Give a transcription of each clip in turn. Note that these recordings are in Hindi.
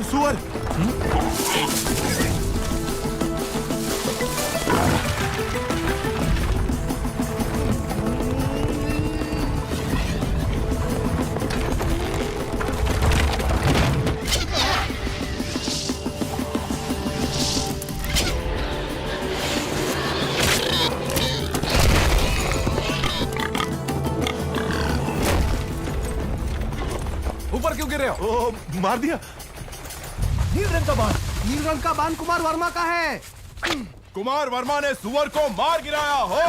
सुअर। ऊपर क्यों गिर रहे हो? ओ, मार दिया। नील रंग का बाण, नील रंग का बाण कुमार वर्मा का है। कुमार वर्मा ने सुअर को मार गिराया हो।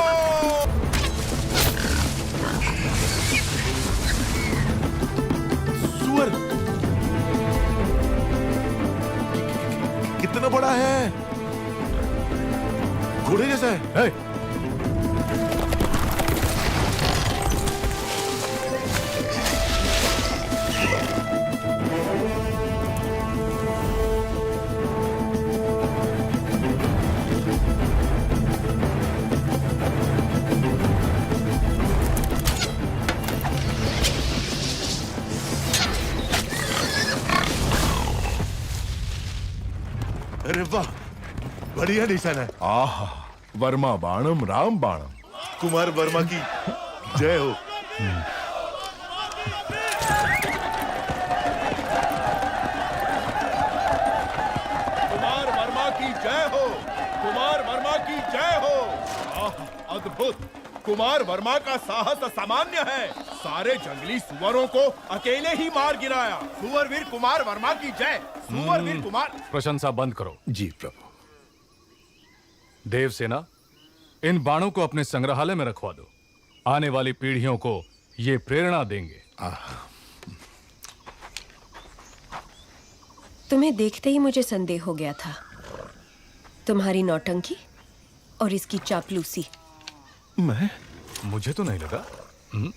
सुअर कितना बड़ा है? घोड़े जैसा है। अरे वाह, बढ़िया निशान है। आहा, वर्मा बाणम राम बाणम। कुमार वर्मा की जय हो। कुमार वर्मा की जय हो। कुमार वर्मा की जय हो। आहा, अद्भुत। कुमार वर्मा का साहस असामान्य है। सारे जंगली सुअरों को अकेले ही मार गिराया। सुअरवीर कुमार वर्मा की जय। सुअरवीर कुमार। प्रशंसा बंद करो। जी प्रभु। देवसेना, इन बाणों को अपने संग्रहालय में रखवा दो। आने वाली पीढ़ियों को ये प्रेरणा देंगे। तुम्हें देखते ही मुझे संदेह हो गया था। तुम्हारी नौटंकी और इसकी चापलूसी। मैं? मुझे तो नहीं लगा।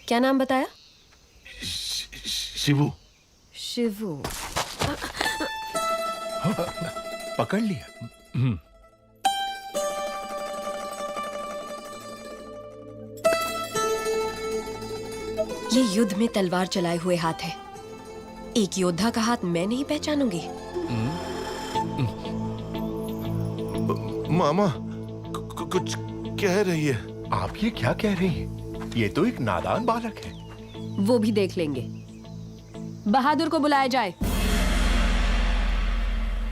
क्या नाम बताया? शिवू। शिवू। पकड़ लिया। ये युद्ध में तलवार चलाए हुए हाथ है। एक योद्धा का हाथ मैं नहीं पहचानूंगी। मामा कुछ कह रही है। आप ये क्या कह रही हैं? ये तो एक नादान बालक है। वो भी देख लेंगे। बहादुर को बुलाया जाए।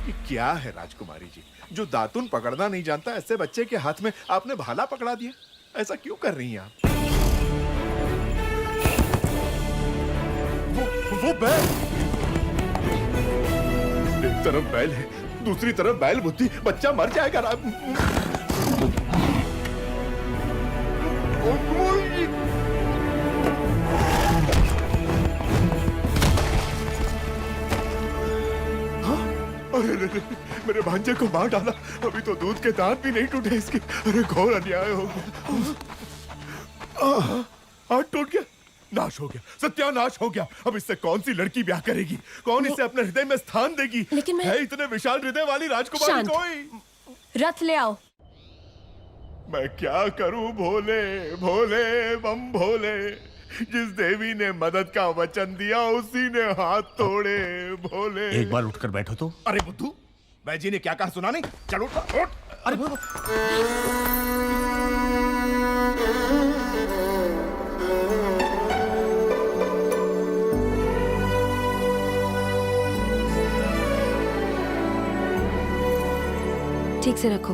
ये क्या है राजकुमारी जी, जो दातुन पकड़ना नहीं जानता ऐसे बच्चे के हाथ में आपने भाला पकड़ा दिया? ऐसा क्यों कर रही हैं आप? वो बैल। एक तरफ बैल है, दूसरी तरफ बैल बुद्धि। बच्चा मर जाएगा। अरे मेरे भांजे को मार डाला। अभी तो दूध के दांत भी नहीं टूटे इसके। अरे घोर अन्याय हो गया। हाथ टूट गया, नाश हो गया, सत्यानाश हो गया। अब इससे कौन सी लड़की ब्याह करेगी? कौन इसे अपने हृदय में स्थान देगी? लेकिन मैं... है इतने विशाल हृदय वाली राजकुमारी कोई? रथ ले आओ। मैं क्या करूं भोले भोले बम भोले। जिस देवी ने मदद का वचन दिया उसी ने हाथ तोड़े भोले। एक बार उठकर बैठो तो। अरे बुद्धू, मैं जी ने क्या कहा सुना नहीं? चलो उठ। अरे ठीक से रखो।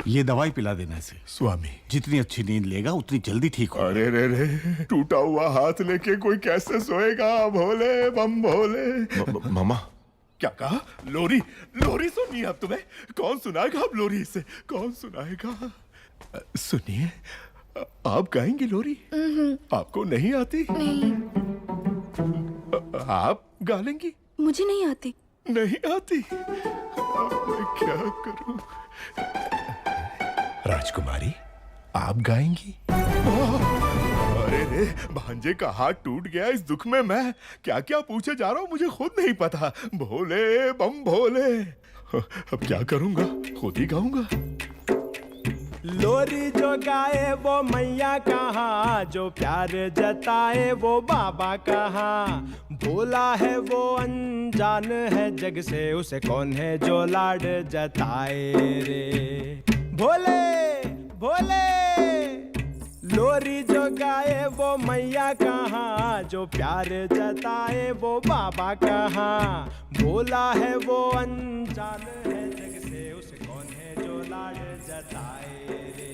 ये दवाई पिला देना इसे। स्वामी, जितनी अच्छी नींद लेगा उतनी जल्दी ठीक होगा। अरे रे रे, टूटा हुआ हाथ लेके कोई कैसे सोएगा भोले बम भोले। मामा क्या कहा? लोरी? लोरी सुनिए अब तुम्हें। कौन सुनाएगा अब लोरी इसे? कौन सुनाएगा? सुनिए, आप गाएंगे लोरी? आपको नहीं आती? नहीं, आप गा लेंगी? मुझे नहीं आती। नहीं आती? अब मैं क्या करूं? राजकुमारी, आप गाएंगी? अरे रे, भांजे का हाथ टूट गया। इस दुख में मैं क्या क्या पूछे जा रहा हूँ मुझे खुद नहीं पता। भोले बम भोले। अब क्या करूंगा? खुद ही गाऊंगा। लोरी जो गाए वो मैया कहाँ, जो प्यार जताए वो बाबा कहाँ। भोला है वो अनजान है जग से, उसे कौन है जो लाड जताए रे। भोले भोले लोरी जो गाए वो मैया कहाँ, जो प्यार जताए वो बाबा कहाँ। भोला है वो अनजान है जग से, उसे कौन है जो लाड जताए रे।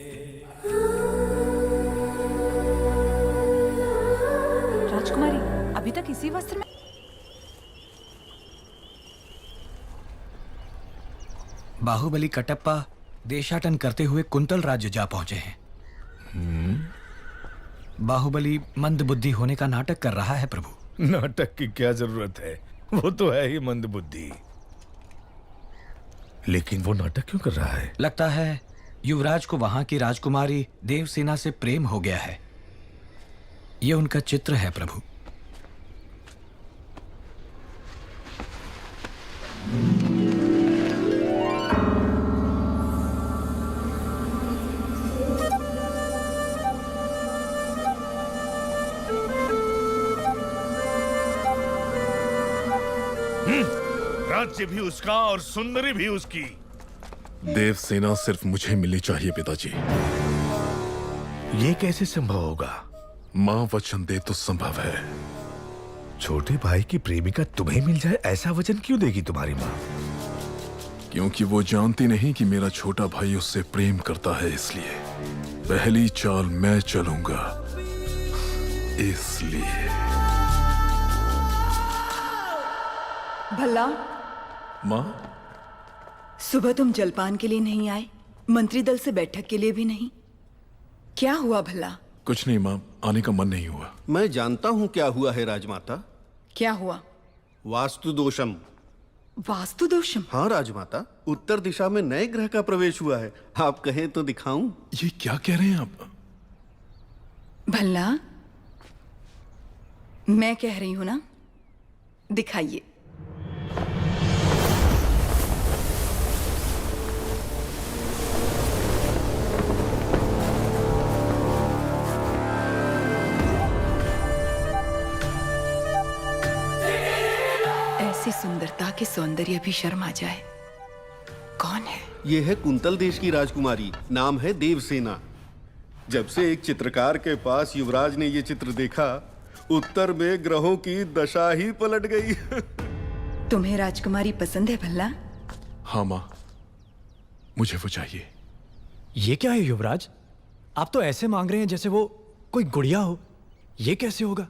राजकुमारी अभी तक इसी वस्त्र में। बाहुबली कटप्पा देशाटन करते हुए कुंतल राज्य जा पहुंचे हैं। बाहुबली मंद बुद्धि होने का नाटक कर रहा है प्रभु। नाटक की क्या जरूरत है, वो तो है ही मंद बुद्धि। लेकिन वो नाटक क्यों कर रहा है? लगता है युवराज को वहां की राजकुमारी देवसेना से प्रेम हो गया है। यह उनका चित्र है प्रभु। राज्य भी उसका और सुंदरी भी उसकी। देवसेना सिर्फ मुझे मिलनी चाहिए पिताजी। ये कैसे संभव होगा? माँ वचन दे तो संभव है। छोटे भाई की प्रेमिका तुम्हें मिल जाए, ऐसा वचन क्यों देगी तुम्हारी माँ? क्योंकि वो जानती नहीं कि मेरा छोटा भाई उससे प्रेम करता है, इसलिए पहली चाल मैं चलूंगा। इसलिए भला माँ, सुबह तुम जलपान के लिए नहीं आए, मंत्री दल से बैठक के लिए भी नहीं। क्या हुआ भला? कुछ नहीं माँ, आने का मन नहीं हुआ। मैं जानता हूँ क्या हुआ है राजमाता। क्या हुआ? वास्तु दोषम। वास्तु दोषम? हाँ राजमाता, उत्तर दिशा में नए ग्रह का प्रवेश हुआ है। आप कहें तो दिखाऊं? ये क्या कह रहे हैं आप? भला मैं कह रही हूं ना, दिखाइए। ऐसी सुंदरता के सौंदर्य भी शर्म आ जाए। कौन है? ये है कुंतल देश की राजकुमारी, नाम है देवसेना। जब से एक चित्रकार के पास युवराज ने ये चित्र देखा, उत्तर में ग्रहों की दशा ही पलट गई। तुम्हें राजकुमारी पसंद है भल्ला? हाँ माँ, मुझे वो चाहिए। ये क्या है युवराज? आप तो ऐसे मांग रहे हैं जैसे वो कोई गुड़िया हो। ये कैसे होगा?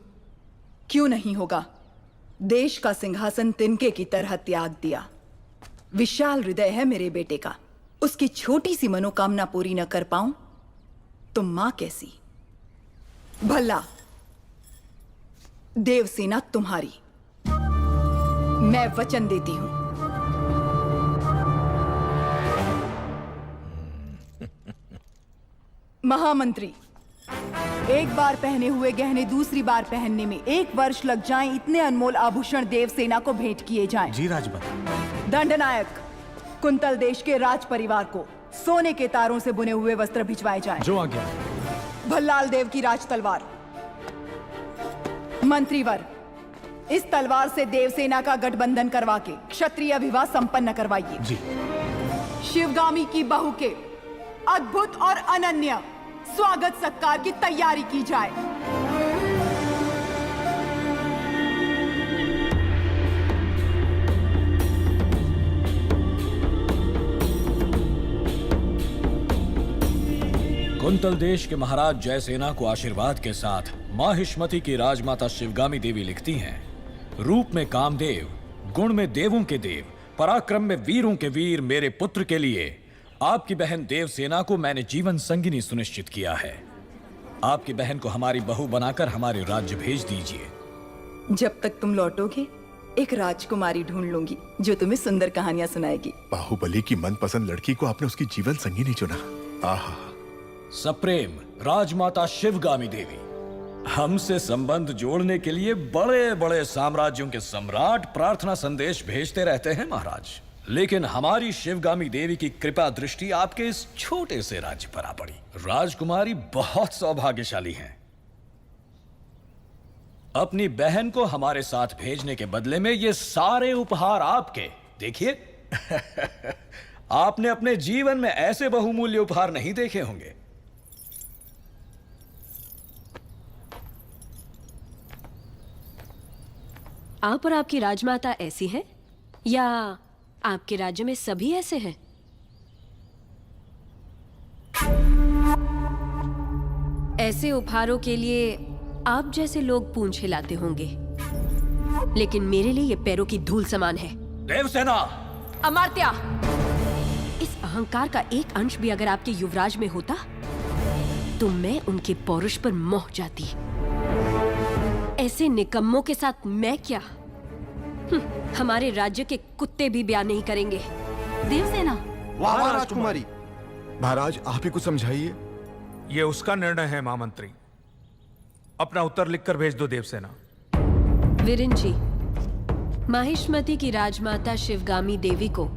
क्यों नहीं होगा? देश का सिंहासन तिनके की तरह त्याग दिया। विशाल हृदय है मेरे बेटे का। उसकी छोटी सी मनोकामना पूरी न कर पाऊं तो मां कैसी? भला देवसेना तुम्हारी, मैं वचन देती हूं। महामंत्री, एक बार पहने हुए गहने दूसरी बार पहनने में 1 वर्ष लग जाएं, इतने अनमोल आभूषण देवसेना को भेंट किए जाएं। जी राजमाता। दंडनायक, कुंतल देश के राज परिवार को सोने के तारों से बुने हुए वस्त्र भिजवाए जाएं। जो आज्ञा। भल्लाल देव की राज तलवार। मंत्रीवर, इस तलवार से देवसेना का गठबंधन करवा के क्षत्रिय विवाह संपन्न करवाइए। जी। शिवगामी की बहू के अद्भुत और अनन्य स्वागत सत्कार की तैयारी की जाए। कुंतल देश के महाराज जयसेना को आशीर्वाद के साथ मां हिष्मती की राजमाता शिवगामी देवी लिखती हैं, रूप में कामदेव, गुण में देवों के देव, पराक्रम में वीरों के वीर मेरे पुत्र के लिए आपकी बहन देवसेना को मैंने जीवन संगिनी सुनिश्चित किया है। आपकी बहन को हमारी बहू बनाकर हमारे राज्य भेज दीजिए। जब तक तुम लौटोगे एक राजकुमारी ढूंढ लूंगी जो तुम्हें सुंदर कहानियां सुनाएगी। बाहुबली की मनपसंद लड़की को आपने उसकी जीवन संगिनी चुना। आहा। सप्रेम राजमाता शिवगामी देवी, हमसे संबंध जोड़ने के लिए बड़े बड़े साम्राज्यों के सम्राट प्रार्थना संदेश भेजते रहते हैं महाराज, लेकिन हमारी शिवगामी देवी की कृपा दृष्टि आपके इस छोटे से राज्य पर आ पड़ी। राजकुमारी बहुत सौभाग्यशाली हैं। अपनी बहन को हमारे साथ भेजने के बदले में ये सारे उपहार आपके। देखिए आपने अपने जीवन में ऐसे बहुमूल्य उपहार नहीं देखे होंगे। आप और आपकी राजमाता ऐसी हैं या आपके राज्य में सभी ऐसे हैं? ऐसे उपहारों के लिए आप जैसे लोग पूंछ हिलाते होंगे, लेकिन मेरे लिए ये पैरों की धूल समान है। देवसेना! अमात्या! इस अहंकार का एक अंश भी अगर आपके युवराज में होता तो मैं उनके पौरुष पर मोह जाती। ऐसे निकम्मों के साथ मैं क्या? हमारे राज्य के कुत्ते भी ब्याह नहीं करेंगे। देवसेना! वाह राजकुमारी! महाराज आप ही कुछ समझाइए। ये उसका निर्णय है महामंत्री। अपना उत्तर लिखकर भेज दो देवसेना। वीरेन जी, माहिष्मति की राजमाता शिवगामी देवी को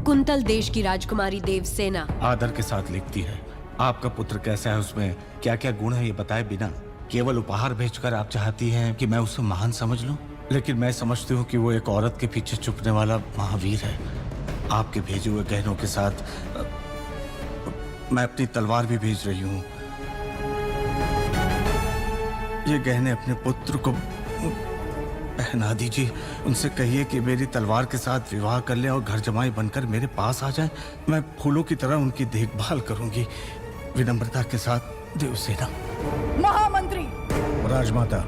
कुंतल देश की राजकुमारी देवसेना आदर के साथ लिखती है। आपका पुत्र कैसा है, उसमें क्या क्या गुण है, ये बताए बिना केवल उपहार भेजकर आप चाहती हैं कि मैं उसे महान समझ लूं। लेकिन मैं समझती हूँ कि वो एक औरत के पीछे छुपने वाला महावीर है। आपके भेजे हुए गहनों के साथ मैं अपनी तलवार भी भेज रही हूँ। ये गहने अपने पुत्र को पहना दीजिए। उनसे कहिए कि मेरी तलवार के साथ विवाह कर लें और घर जमाई बनकर मेरे पास आ जाएं। मैं फूलों की तरह उनकी देखभाल करूंगी। विनम्रता के साथ, देवसेना। महामंत्री! राजमाता,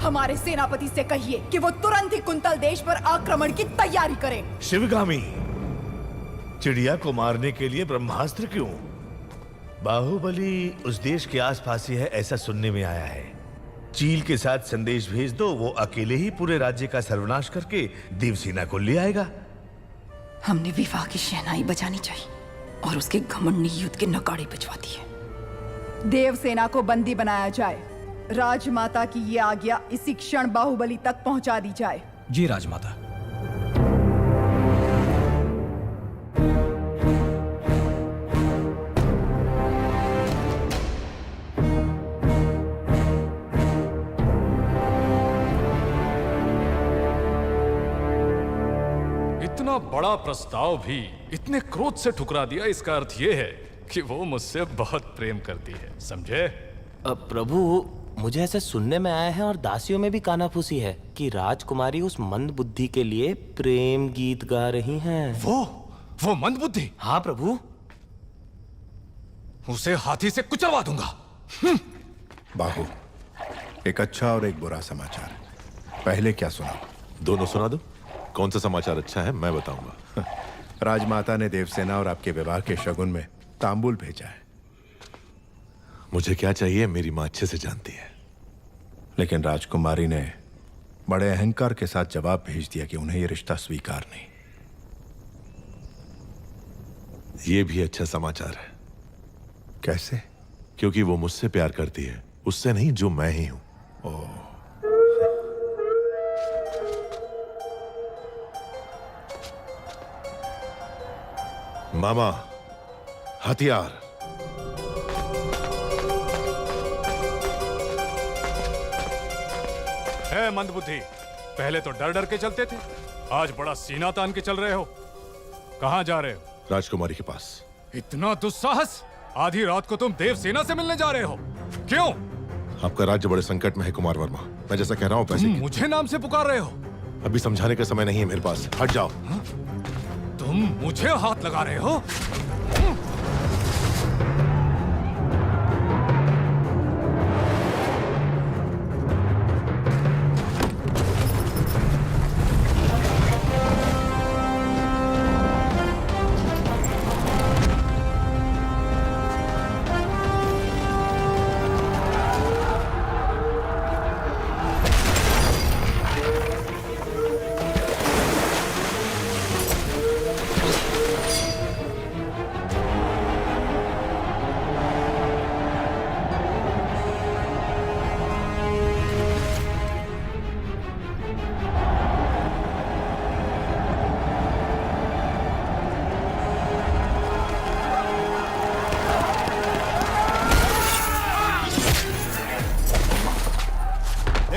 हमारे सेनापति से कहिए कि वो तुरंत ही कुंतल देश पर आक्रमण की तैयारी करें। शिवगामी, चिड़िया को मारने के लिए ब्रह्मास्त्र क्यों? बाहुबली उस देश के आसपास ही है, ऐसा सुनने में आया है। चील के साथ संदेश भेज दो, वो अकेले ही पूरे राज्य का सर्वनाश करके देवसेना को ले आएगा। हमने विवाह की शहनाई बजानी चाहिए और उसके घमंड ने युद्ध के नगाड़े बजवा दिए। देवसेना को बंदी बनाया जाए। राजमाता की ये आज्ञा इसी क्षण बाहुबली तक पहुंचा दी जाए। जी राजमाता। इतना बड़ा प्रस्ताव भी इतने क्रोध से ठुकरा दिया, इसका अर्थ यह है कि वो मुझसे बहुत प्रेम करती है, समझे? प्रभु, मुझे ऐसे सुनने में आया है और दासियों में भी कानाफूसी है कि राजकुमारी उस मंद बुद्धि के लिए प्रेम गीत गा रही हैं। वो मंद बुद्धि? हाँ प्रभु। उसे हाथी से कुचलवा दूंगा। बाहु, एक अच्छा और एक बुरा समाचार। पहले क्या सुना? दोनों सुना दो। कौन सा समाचार अच्छा है मैं बताऊंगा। राजमाता ने देवसेना और आपके विवाह के शगुन में तांबूल भेजा है। मुझे क्या चाहिए मेरी मां अच्छे से जानती है। लेकिन राजकुमारी ने बड़े अहंकार के साथ जवाब भेज दिया कि उन्हें यह रिश्ता स्वीकार नहीं। यह भी अच्छा समाचार है। कैसे? क्योंकि वो मुझसे प्यार करती है, उससे नहीं जो मैं ही हूं। ओह, मामा, हथियार। है मंदबुद्धि, पहले तो डर डर के चलते थे, आज बड़ा सीना तान के चल रहे हो। कहां जा रहे हो? राजकुमारी के पास। इतना दुस्साहस! आधी रात को तुम देवसेना से मिलने जा रहे हो, क्यों? आपका राज्य बड़े संकट में है कुमार वर्मा। मैं जैसा कह रहा हूं पैसे मुझे नाम से पुकार रहे हो? अभी समझाने का समय नहीं है मेरे पास, हट जाओ। तुम मुझे हाथ लगा रहे हो?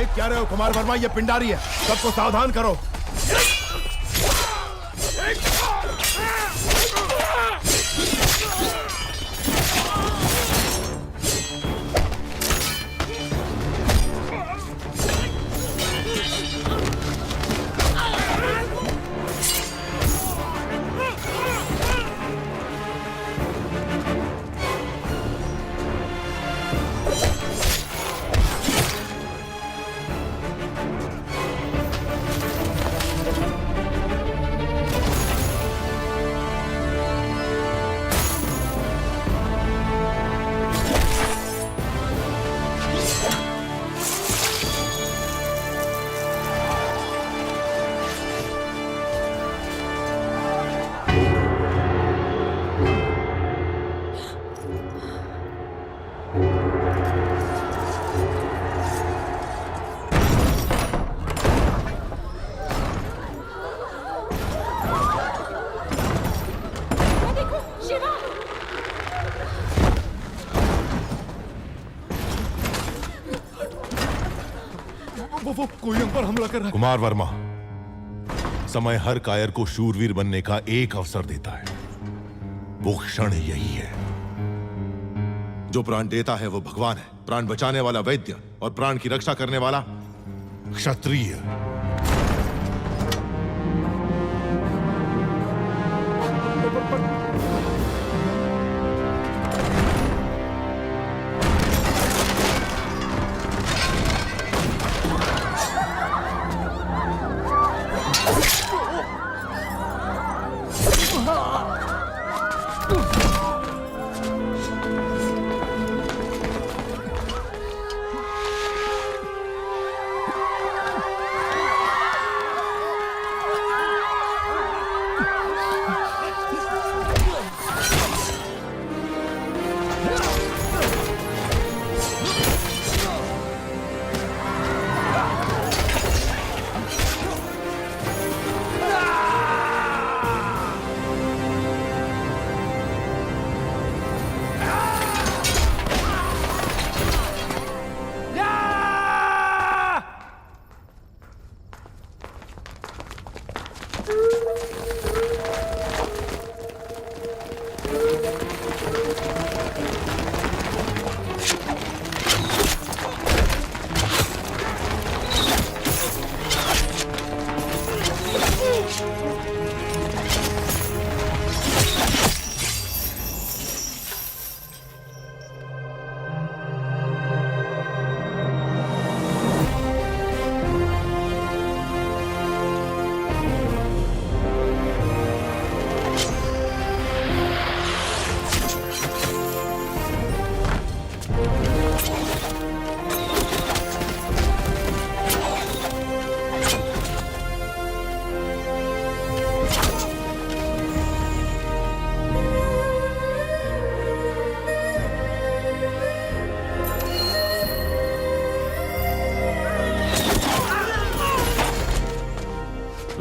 देख क्या रहे हो कुमार वर्मा, ये पिंडारी है, सबको सावधान करो। वो कोई हम पर हमला कर रहा है। कुमार वर्मा, समय हर कायर को शूरवीर बनने का एक अवसर देता है। वो क्षण यही है। जो प्राण देता है वो भगवान है, प्राण बचाने वाला वैद्य और प्राण की रक्षा करने वाला क्षत्रिय।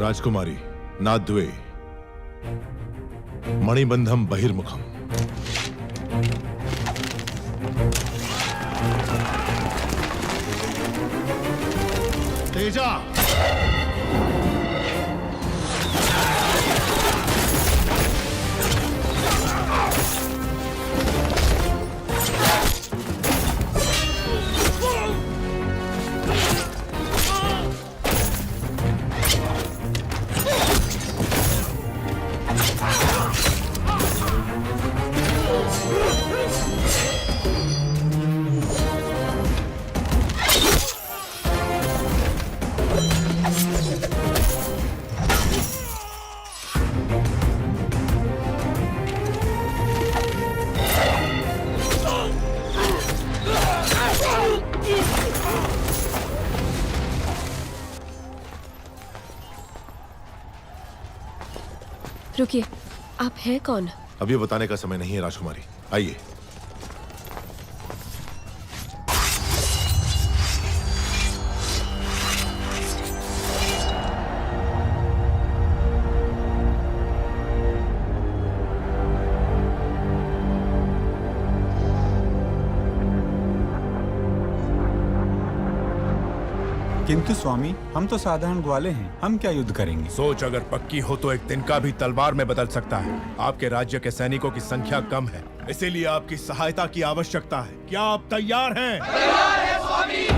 राजकुमारी नाद्वे मणिबंधम बहिर्मुखम। तेजा रुकिए, आप हैं कौन? अब ये बताने का समय नहीं है राजकुमारी, आइए। किंतु स्वामी, हम तो साधारण ग्वाले हैं, हम क्या युद्ध करेंगे? सोच अगर पक्की हो तो एक तिनका भी तलवार में बदल सकता है। आपके राज्य के सैनिकों की संख्या कम है, इसीलिए आपकी सहायता की आवश्यकता है। क्या आप तैयार हैं? तैयार है स्वामी।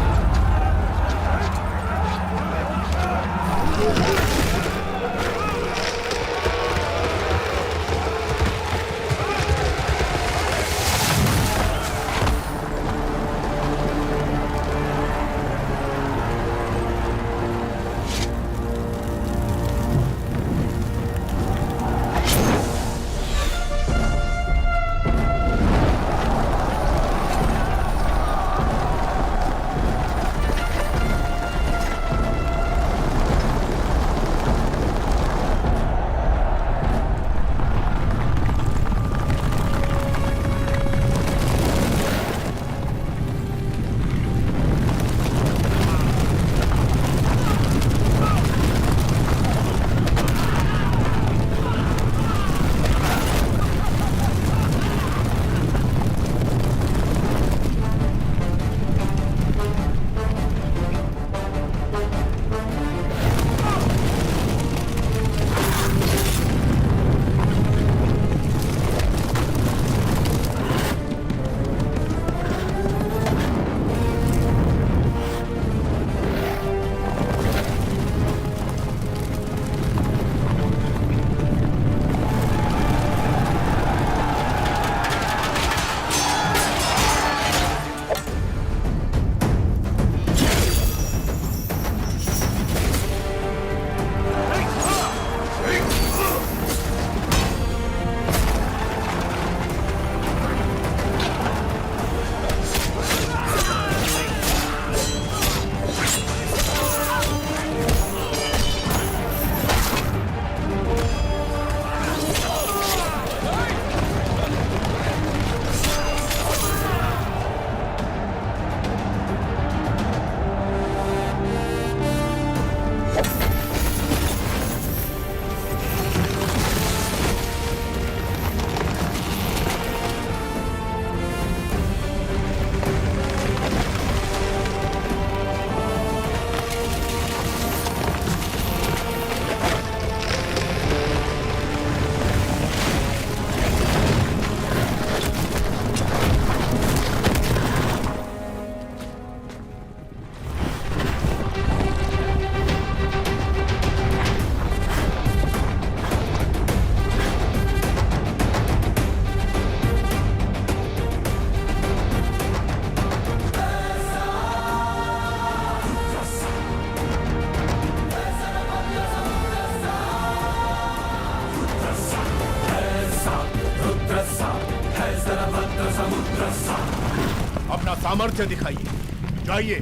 अपना सामर्थ्य दिखाइए। जाइए।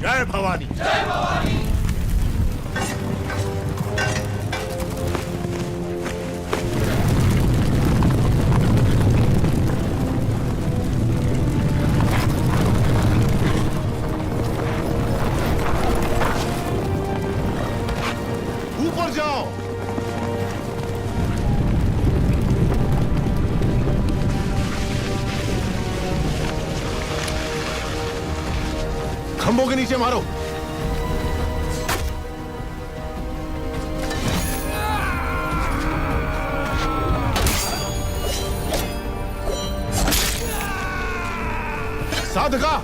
जय भवानी। जय भवानी। ऊपर जाओ। खंभों के नीचे मारो। साधका।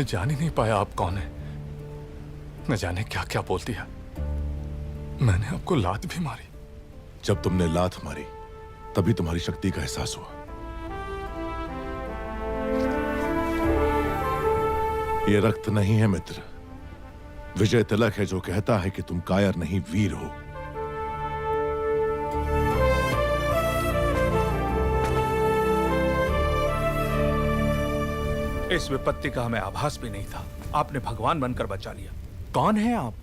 मैं जान ही नहीं पाया आप कौन है। न जाने क्या क्या बोल दिया। मैंने आपको लात भी मारी। जब तुमने लात मारी तभी तुम्हारी शक्ति का एहसास हुआ। ये रक्त नहीं है मित्र, विजय तिलक है जो कहता है कि तुम कायर नहीं वीर हो। इस विपत्ति का हमें आभास भी नहीं था, आपने भगवान बनकर बचा लिया। कौन है आप?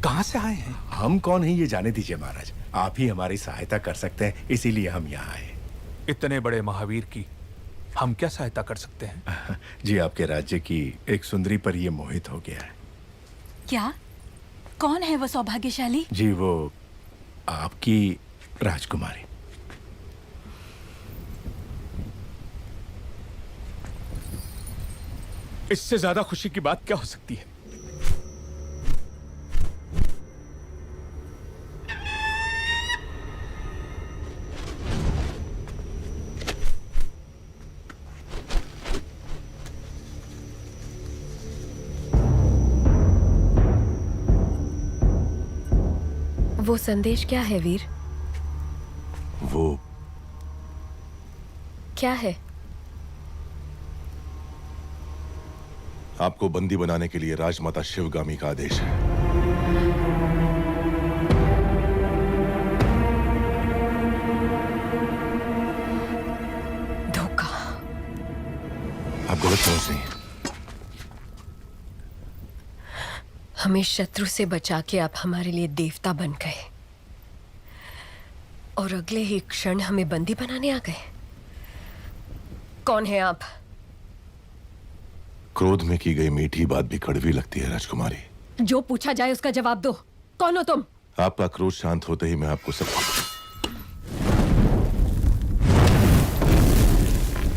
कहां से आए हैं? हम कौन हैं ये जाने दीजिए महाराज। आप ही हमारी सहायता कर सकते हैं, इसीलिए हम यहाँ आए। इतने बड़े महावीर की हम क्या सहायता कर सकते हैं? जी, आपके राज्य की एक सुंदरी पर ये मोहित हो गया है। क्या? कौन है वो सौभाग्यशाली? जी, वो आपकी राजकुमारी। इससे ज्यादा खुशी की बात क्या हो सकती है? वो संदेश क्या है वीर? वो क्या है? आपको बंदी बनाने के लिए राजमाता शिवगामी का आदेश है। धोखा। आप गलत पहुंच रही हैं। हमें शत्रु से बचा के आप हमारे लिए देवता बन गए और अगले ही क्षण हमें बंदी बनाने आ गए। कौन है आप? क्रोध में की गई मीठी बात भी कड़वी लगती है राजकुमारी। जो पूछा जाए उसका जवाब दो। कौन हो तुम? आपका क्रोध शांत होते ही मैं आपको सब